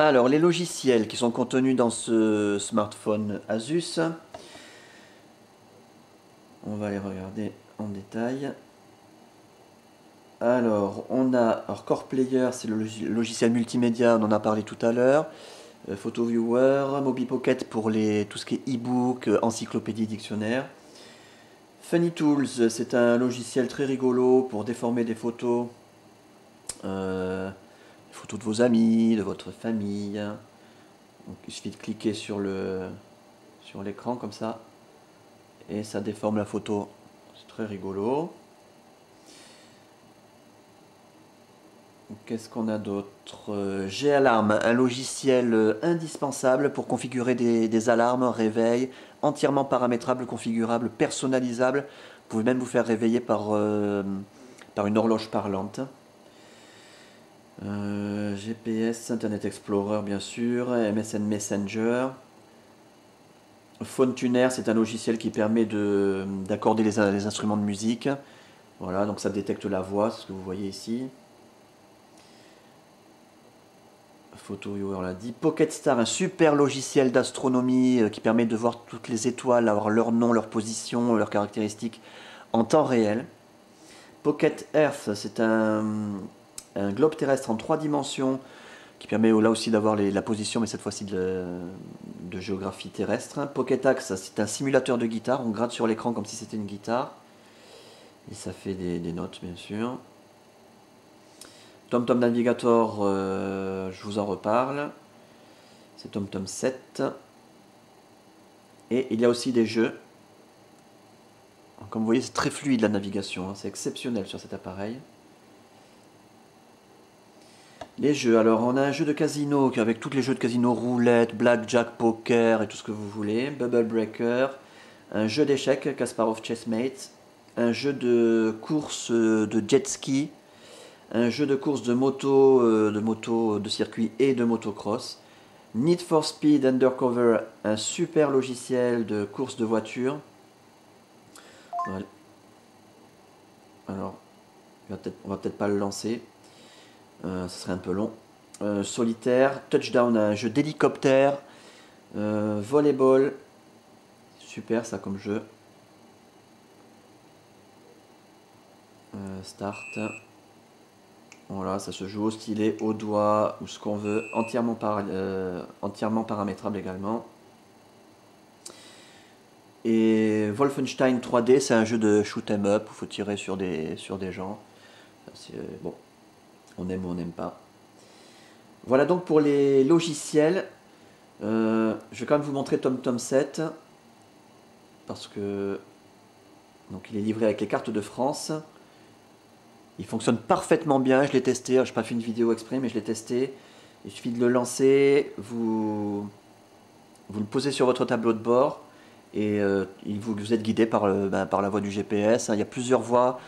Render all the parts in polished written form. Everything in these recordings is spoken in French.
Alors, les logiciels qui sont contenus dans ce smartphone Asus, on va les regarder en détail. Alors, on a Core Player, c'est le logiciel multimédia, on en a parlé tout à l'heure. Photo Viewer, Mobi Pocket pour tout ce qui est e-book, encyclopédie, dictionnaire. Funny Tools, c'est un logiciel très rigolo pour déformer des photos. Photos de vos amis, de votre famille. Donc, il suffit de cliquer sur l'écran comme ça et ça déforme la photo. C'est très rigolo. Qu'est-ce qu'on a d'autre? G-Alarm, un logiciel indispensable pour configurer des alarmes, réveils, entièrement paramétrables, configurables, personnalisables. Vous pouvez même vous faire réveiller par une horloge parlante. GPS, Internet Explorer bien sûr, MSN Messenger. Phone Tuner, c'est un logiciel qui permet d'accorder les instruments de musique. Voilà, donc ça détecte la voix, c'est ce que vous voyez ici. Photo Viewer, on l'a dit. Pocket Star, un super logiciel d'astronomie qui permet de voir toutes les étoiles, avoir leur nom, leur position, leurs caractéristiques en temps réel. Pocket Earth, c'est un globe terrestre en 3 dimensions qui permet là aussi d'avoir la position, mais cette fois-ci de géographie terrestre. Pocket Axe, c'est un simulateur de guitare, on gratte sur l'écran comme si c'était une guitare. Et ça fait des notes, bien sûr. TomTom Navigator, je vous en reparle. C'est TomTom 7. Et il y a aussi des jeux. Comme vous voyez, c'est très fluide la navigation, hein, c'est exceptionnel sur cet appareil. Les jeux, alors on a un jeu de casino avec tous les jeux de casino, roulette, blackjack, poker et tout ce que vous voulez. Bubble Breaker, un jeu d'échecs, Kasparov Chessmate, un jeu de course de jet ski, un jeu de course de moto, de circuit et de motocross. Need for Speed Undercover, un super logiciel de course de voiture. Voilà. Alors, on va peut-être pas le lancer. Ce serait un peu long. Solitaire, Touchdown, un jeu d'hélicoptère, volleyball, super ça comme jeu. Start. Voilà, ça se joue au stylet, au doigt, ou ce qu'on veut, entièrement paramétrable également. Et Wolfenstein 3D, c'est un jeu de shoot 'em up où il faut tirer sur des gens. Bon, on aime ou on n'aime pas. Voilà donc pour les logiciels. Je vais quand même vous montrer TomTom 7 parce que donc il est livré avec les cartes de France. Il fonctionne parfaitement bien, je l'ai testé, je n'ai pas fait une vidéo exprès mais je l'ai testé. Il suffit de le lancer, vous le posez sur votre tableau de bord et vous êtes guidé par la voie du GPS. Il y a plusieurs voies,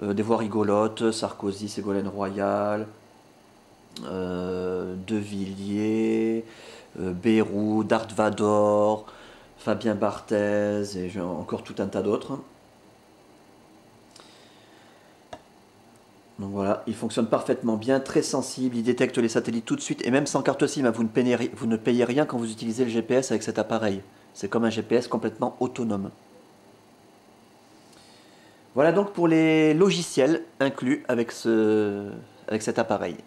des voies rigolotes, Sarkozy, Ségolène Royal, De Villiers, Bayrou, Darth Vador, Fabien Barthez et encore tout un tas d'autres. Donc voilà, il fonctionne parfaitement bien, très sensible, il détecte les satellites tout de suite et même sans carte SIM, vous ne payez rien quand vous utilisez le GPS avec cet appareil. C'est comme un GPS complètement autonome. Voilà donc pour les logiciels inclus avec cet appareil.